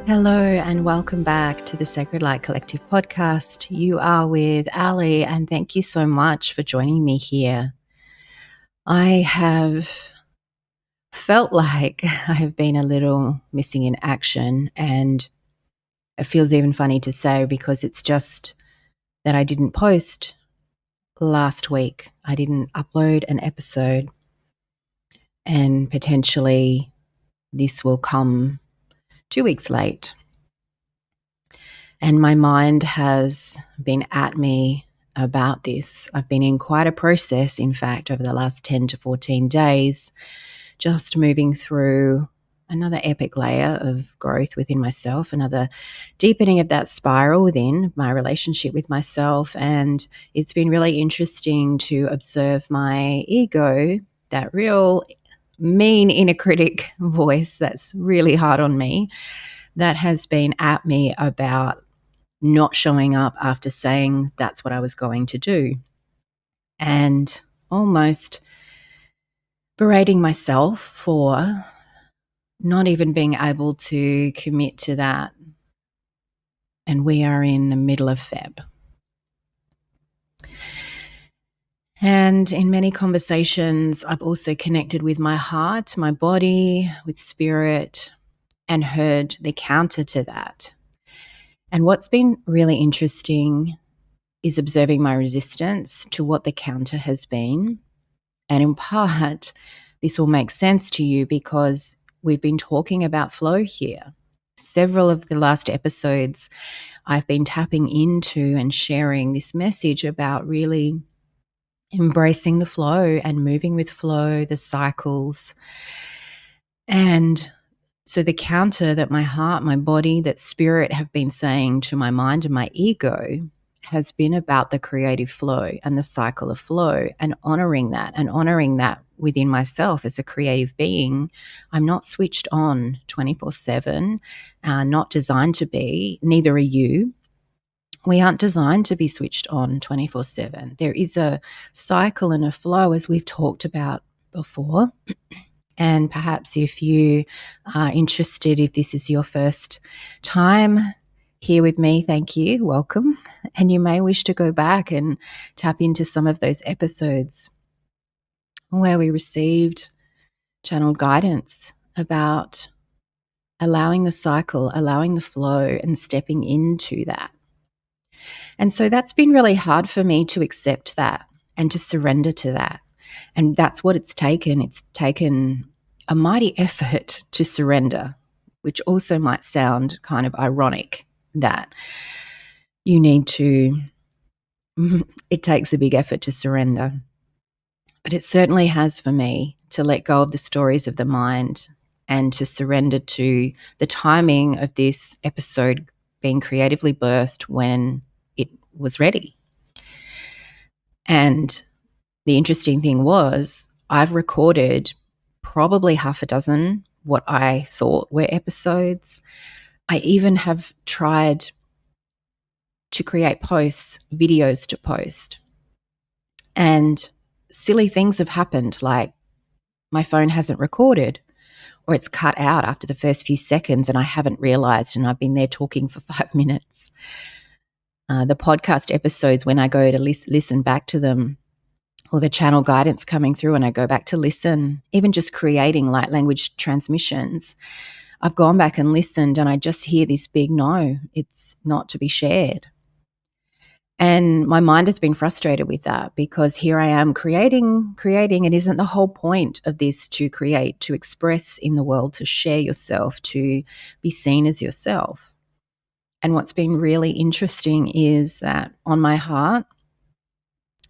Hello and welcome back to the Sacred Light Collective podcast. You are with Ali, and thank you so much for joining me here. I have felt like I have been a little missing in action, and it feels even funny to say because it's just that I didn't post last week. I didn't upload an episode, and potentially this will come 2 weeks late. And my mind has been at me about this. I've been in quite a process, in fact, over the last 10 to 14 days, just moving through another epic layer of growth within myself, another deepening of that spiral within my relationship with myself. And it's been really interesting to observe my ego, that real mean inner critic voice that's really hard on me, that has been at me about not showing up after saying that's what I was going to do, and almost berating myself for not even being able to commit to that. And we are in the middle of Feb. And in many conversations, I've also connected with my heart, my body, with spirit, and heard the counter to that. And what's been really interesting is observing my resistance to what the counter has been. And in part, this will make sense to you because we've been talking about flow here. Several of the last episodes, I've been tapping into and sharing this message about really embracing the flow and moving with flow, the cycles. And so the counter that my heart, my body, that spirit have been saying to my mind and my ego has been about the creative flow and the cycle of flow, and honoring that within myself as a creative being. I'm not switched on 24/7, not designed to be, neither are you. We aren't designed to be switched on 24/7. There is a cycle and a flow, as we've talked about before. And perhaps if you are interested, if this is your first time here with me, thank you, welcome. And you may wish to go back and tap into some of those episodes where we received channeled guidance about allowing the cycle, allowing the flow, and stepping into that. And so that's been really hard for me to accept that and to surrender to that. And that's what it's taken. It's taken a mighty effort to surrender, which also might sound kind of ironic that you need to, it takes a big effort to surrender. But it certainly has for me to let go of the stories of the mind and to surrender to the timing of this episode being creatively birthed when it was ready. And the interesting thing was, I've recorded probably half a dozen what I thought were episodes. I even have tried to create posts, videos to post. And silly things have happened, like my phone hasn't recorded, or it's cut out after the first few seconds and I haven't realized, and I've been there talking for 5 minutes. The podcast episodes, when I go to listen back to them, or the channel guidance coming through and I go back to listen, even just creating light language transmissions, I've gone back and listened and I just hear this big no, it's not to be shared. And my mind has been frustrated with that because here I am creating. It isn't the whole point of this to create, to express in the world, to share yourself, to be seen as yourself. And what's been really interesting is that on my heart,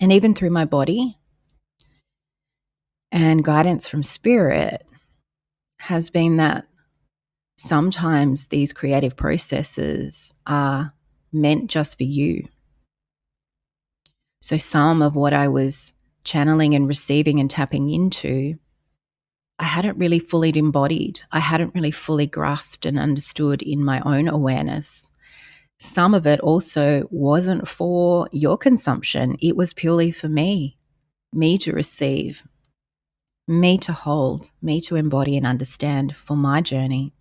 and even through my body and guidance from spirit, has been that sometimes these creative processes are meant just for you. So some of what I was channeling and receiving and tapping into, I hadn't really fully embodied. I hadn't really fully grasped and understood in my own awareness. Some of it also wasn't for your consumption. It was purely for me to receive, me to hold, me to embody and understand for my journey.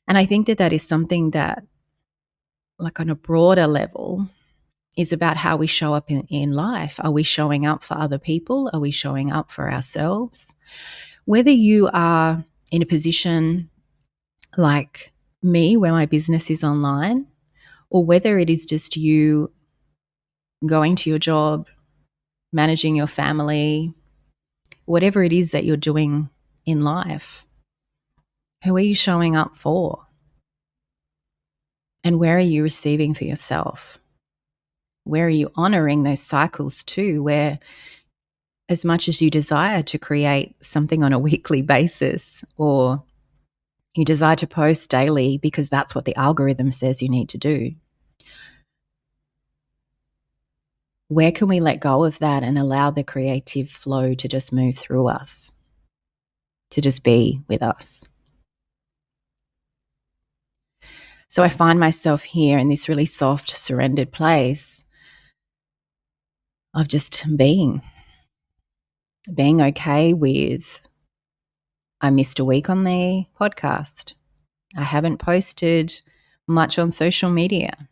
And I think that that is something that, like on a broader level, is about how we show up in life. Are we showing up for other people? Are we showing up for ourselves? Whether you are in a position like me, where my business is online, or whether it is just you going to your job, managing your family, whatever it is that you're doing in life, who are you showing up for? And where are you receiving for yourself? Where are you honoring those cycles too, where as much as you desire to create something on a weekly basis, or you desire to post daily because that's what the algorithm says you need to do, where can we let go of that and allow the creative flow to just move through us, to just be with us? So I find myself here in this really soft, surrendered place of just being okay with, I missed a week on the podcast. I haven't posted much on social media.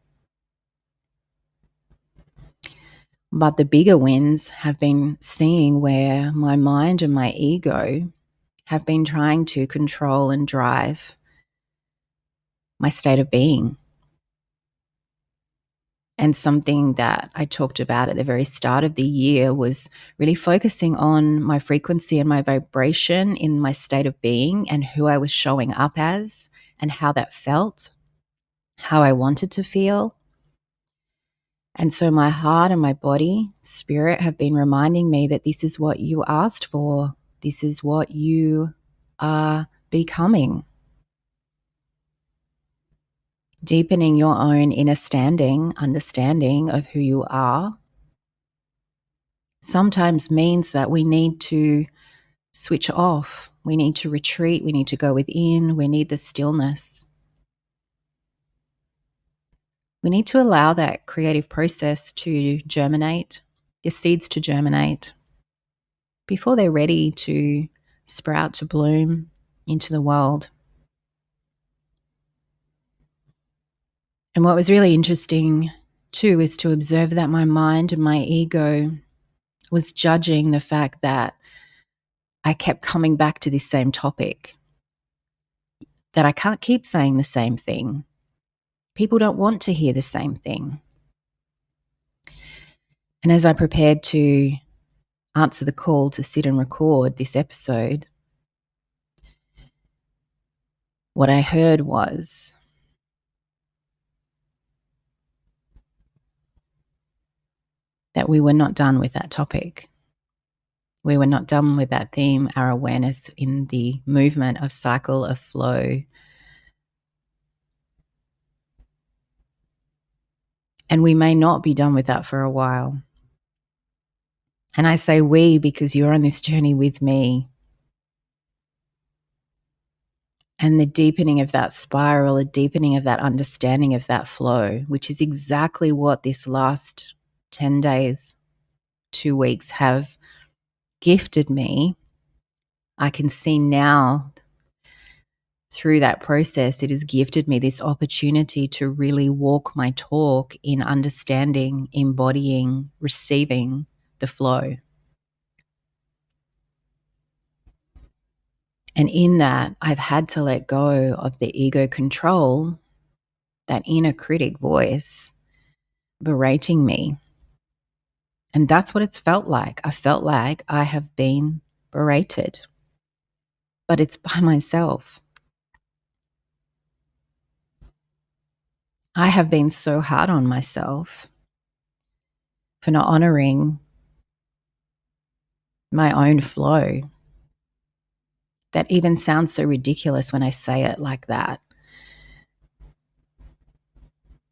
But the bigger wins have been seeing where my mind and my ego have been trying to control and drive my state of being. And something that I talked about at the very start of the year was really focusing on my frequency and my vibration in my state of being and who I was showing up as and how that felt, how I wanted to feel. And so my heart and my body, spirit have been reminding me that this is what you asked for. This is what you are becoming. Deepening your own inner understanding of who you are, sometimes means that we need to switch off. We need to retreat. We need to go within. We need the stillness. We need to allow that creative process to germinate, the seeds to germinate, before they're ready to sprout, to bloom into the world. And what was really interesting too is to observe that my mind and my ego was judging the fact that I kept coming back to this same topic, that I can't keep saying the same thing. People don't want to hear the same thing. And as I prepared to answer the call to sit and record this episode, what I heard was that we were not done with that topic. We were not done with that theme, our awareness in the movement of cycle of flow. And we may not be done with that for a while. And I say we because you're on this journey with me. And the deepening of that spiral, the deepening of that understanding of that flow, which is exactly what this last 10 days, 2 weeks have gifted me. I can see now through that process, it has gifted me this opportunity to really walk my talk in understanding, embodying, receiving the flow. And in that, I've had to let go of the ego control, that inner critic voice berating me. And that's what it's felt like. I felt like I have been berated, but it's by myself. I have been so hard on myself for not honoring my own flow. That even sounds so ridiculous when I say it like that.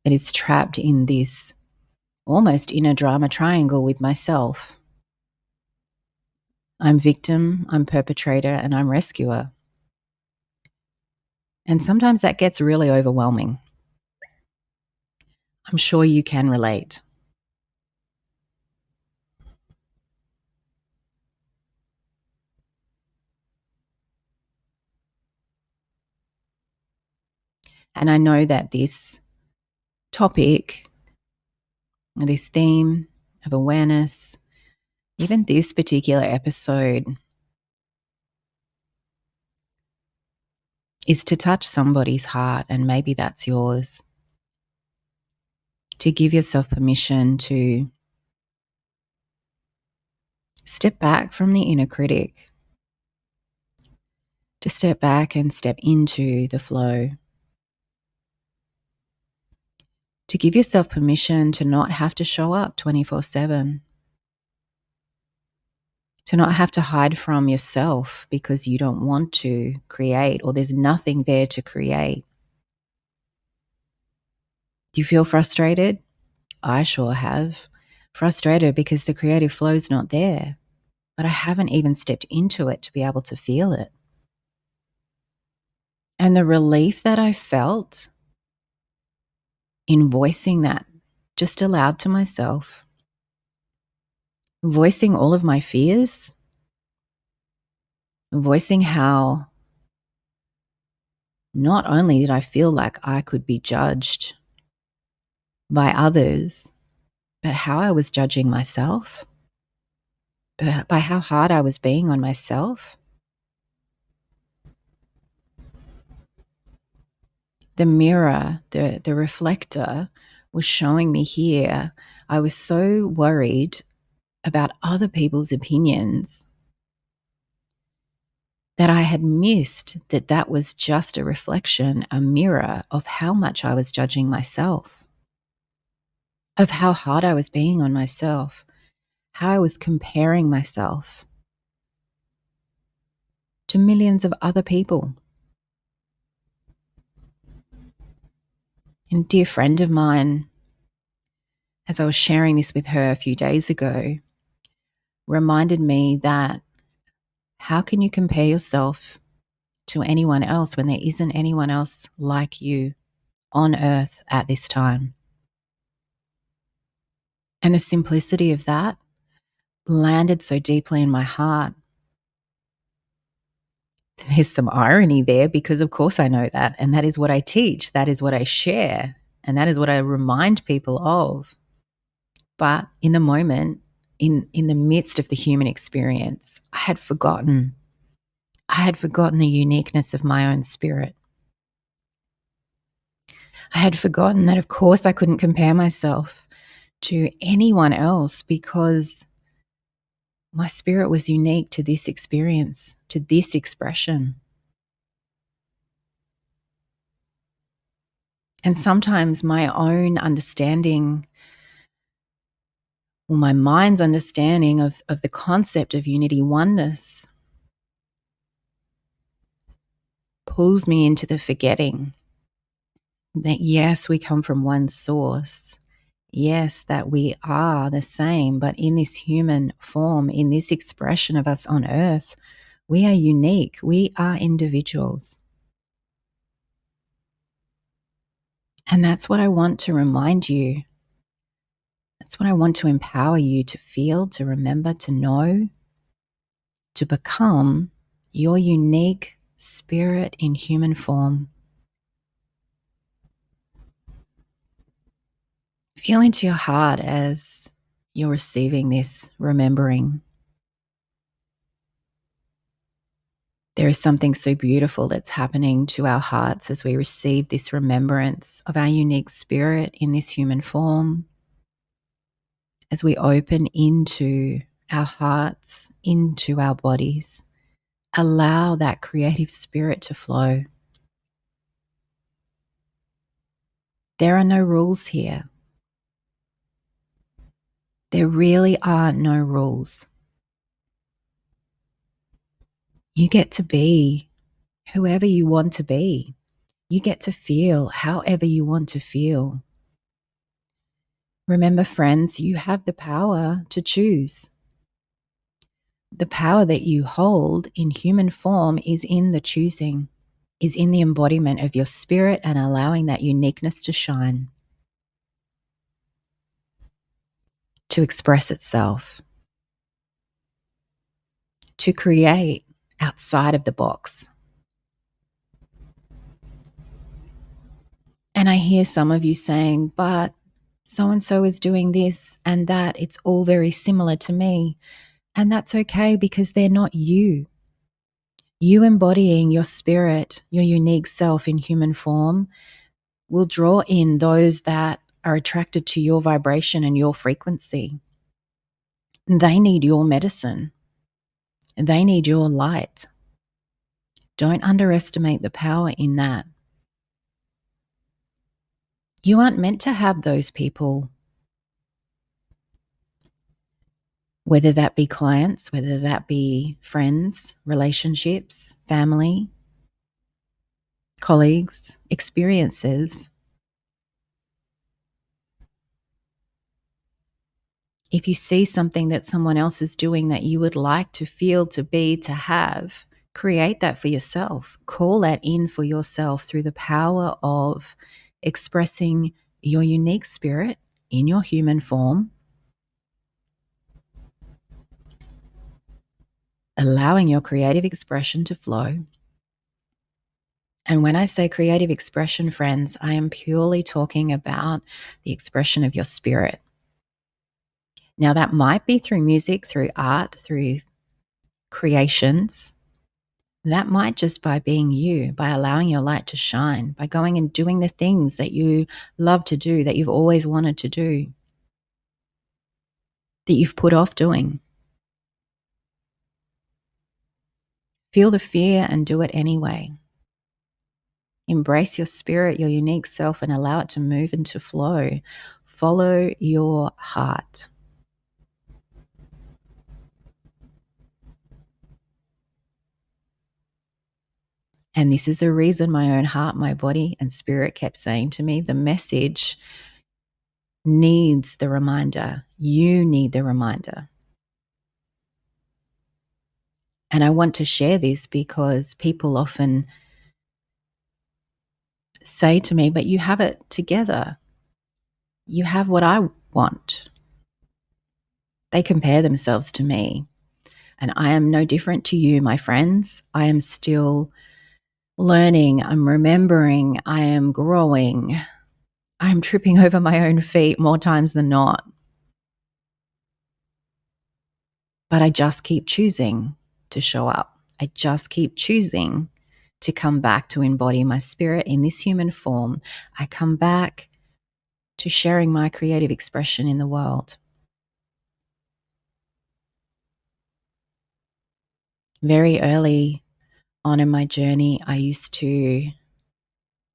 But it's trapped in this almost inner drama triangle with myself. I'm victim, I'm perpetrator, and I'm rescuer. And sometimes that gets really overwhelming. I'm sure you can relate. And I know that this topic, this theme of awareness, even this particular episode, is to touch somebody's heart, and maybe that's yours. To give yourself permission to step back from the inner critic, to step back and step into the flow, to give yourself permission to not have to show up 24/7, to not have to hide from yourself because you don't want to create or there's nothing there to create. Do you feel frustrated? I sure have. Frustrated because the creative flow's not there, but I haven't even stepped into it to be able to feel it. And the relief that I felt in voicing that just aloud to myself, voicing all of my fears, voicing how not only did I feel like I could be judged by others, but how I was judging myself, by how hard I was being on myself. The mirror, the reflector was showing me here. I was so worried about other people's opinions that I had missed that that was just a reflection, a mirror of how much I was judging myself, of how hard I was being on myself, how I was comparing myself to millions of other people. And a dear friend of mine, as I was sharing this with her a few days ago, reminded me that how can you compare yourself to anyone else when there isn't anyone else like you on earth at this time? And the simplicity of that landed so deeply in my heart. There's some irony there because, of course, I know that. And that is what I teach. That is what I share. And that is what I remind people of. But in the moment, in the midst of the human experience, I had forgotten. I had forgotten the uniqueness of my own spirit. I had forgotten that, of course, I couldn't compare myself to anyone else because my spirit was unique to this experience, to this expression. And sometimes my own understanding, or my mind's understanding of the concept of unity oneness, pulls me into the forgetting that yes, we come from one source. Yes, that we are the same, but in this human form, in this expression of us on earth, we are unique. We are individuals. And that's what I want to remind you. That's what I want to empower you to feel, to remember, to know, to become your unique spirit in human form. Feel into your heart as you're receiving this remembering. There is something so beautiful that's happening to our hearts as we receive this remembrance of our unique spirit in this human form, as we open into our hearts, into our bodies. Allow that creative spirit to flow. There are no rules here. There really are no rules. You get to be whoever you want to be. You get to feel however you want to feel. Remember, friends, you have the power to choose. The power that you hold in human form is in the choosing, is in the embodiment of your spirit and allowing that uniqueness to shine, to express itself, to create outside of the box. And I hear some of you saying, but so-and-so is doing this and that. It's all very similar to me. And that's okay because they're not you. You embodying your spirit, your unique self in human form, will draw in those that are attracted to your vibration and your frequency. They need your medicine. They need your light. Don't underestimate the power in that. You aren't meant to have those people, whether that be clients, whether that be friends, relationships, family, colleagues, experiences. If you see something that someone else is doing that you would like to feel, to be, to have, create that for yourself. Call that in for yourself through the power of expressing your unique spirit in your human form, allowing your creative expression to flow. And when I say creative expression, friends, I am purely talking about the expression of your spirit. Now, that might be through music, through art, through creations. That might just by being you, by allowing your light to shine, by going and doing the things that you love to do, that you've always wanted to do, that you've put off doing. Feel the fear and do it anyway. Embrace your spirit, your unique self, and allow it to move and to flow. Follow your heart. And this is a reason my own heart, my body, and spirit kept saying to me, the message needs the reminder. You need the reminder. And I want to share this because people often say to me, but you have it together. You have what I want. They compare themselves to me. And I am no different to you, my friends. I am still learning. I'm remembering. I am growing. I'm tripping over my own feet more times than not. But I just keep choosing to show up. I just keep choosing to come back to embody my spirit in this human form. I come back to sharing my creative expression in the world. Very early on in my journey, I used to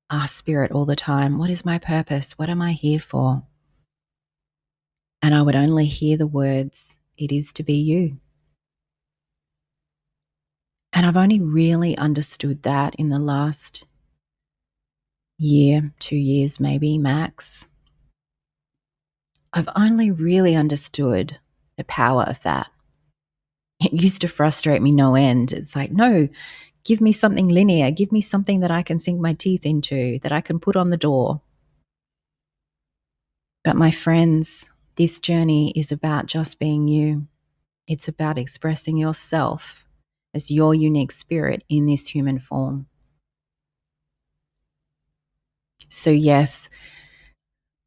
ask spirit all the time, what is my purpose? What am I here for? And I would only hear the words, it is to be you. And I've only really understood that in the last year, 2 years maybe, max. I've only really understood the power of that. It used to frustrate me no end. It's like, no, give me something linear. Give me something that I can sink my teeth into, that I can put on the door. But my friends, this journey is about just being you. It's about expressing yourself as your unique spirit in this human form. So yes,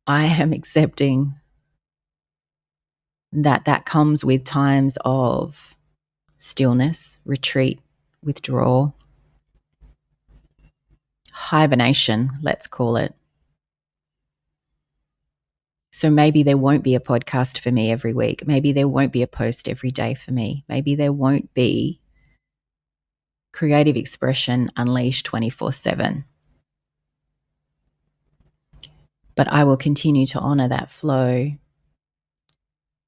I am accepting that comes with times of stillness, retreat, withdrawal, hibernation, let's call it. So maybe there won't be a podcast for me every week. Maybe there won't be a post every day for me. Maybe there won't be creative expression unleashed 24/7. But I will continue to honor that flow.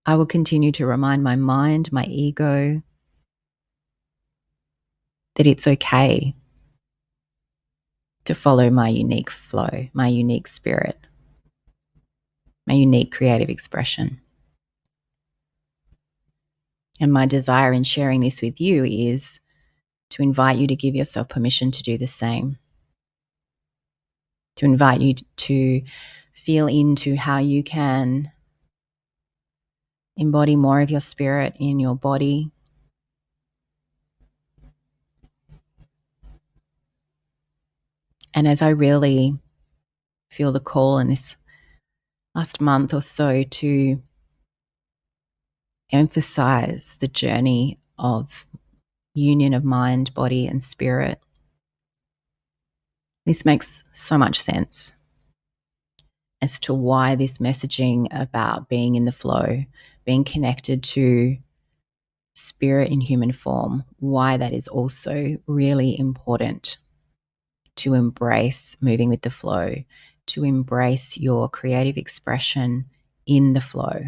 I will continue to remind my mind, my ego, that it's okay to follow my unique flow, my unique spirit, my unique creative expression. And my desire in sharing this with you is to invite you to give yourself permission to do the same, to invite you to feel into how you can embody more of your spirit in your body. And as I really feel the call in this last month or so to emphasize the journey of union of mind, body, and spirit. This makes so much sense as to why this messaging about being in the flow, being connected to spirit in human form, why that is also really important to embrace moving with the flow, to embrace your creative expression in the flow.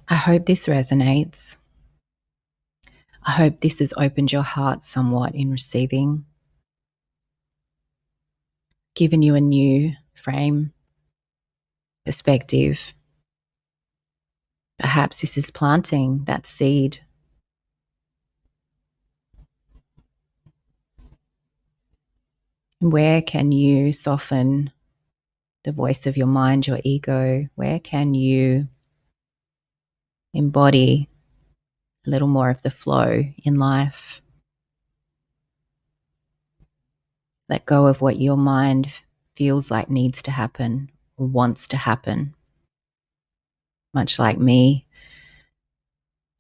I hope this resonates. I hope this has opened your heart somewhat in receiving, given you a new frame, perspective. Perhaps this is planting that seed. Where can you soften the voice of your mind, your ego? Where can you embody a little more of the flow in life? Let go of what your mind feels like needs to happen or wants to happen. Much like me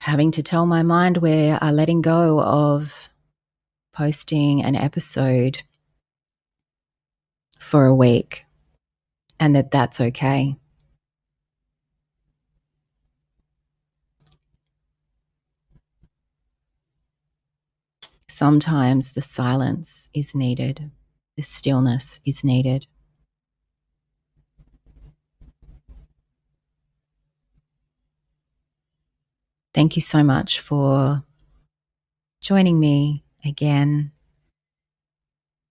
having to tell my mind we're letting go of posting an episode for a week and that's okay. Sometimes the silence is needed, the stillness is needed. Thank you so much for joining me again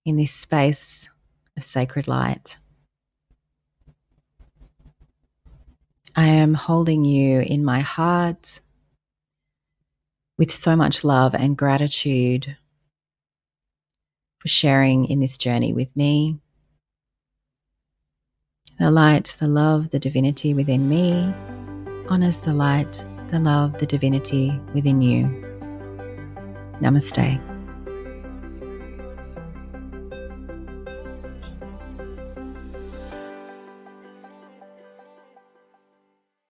in this space of sacred light. I am holding you in my heart with so much love and gratitude for sharing in this journey with me. The light, the love, the divinity within me honors the light, the love, the divinity within you. Namaste.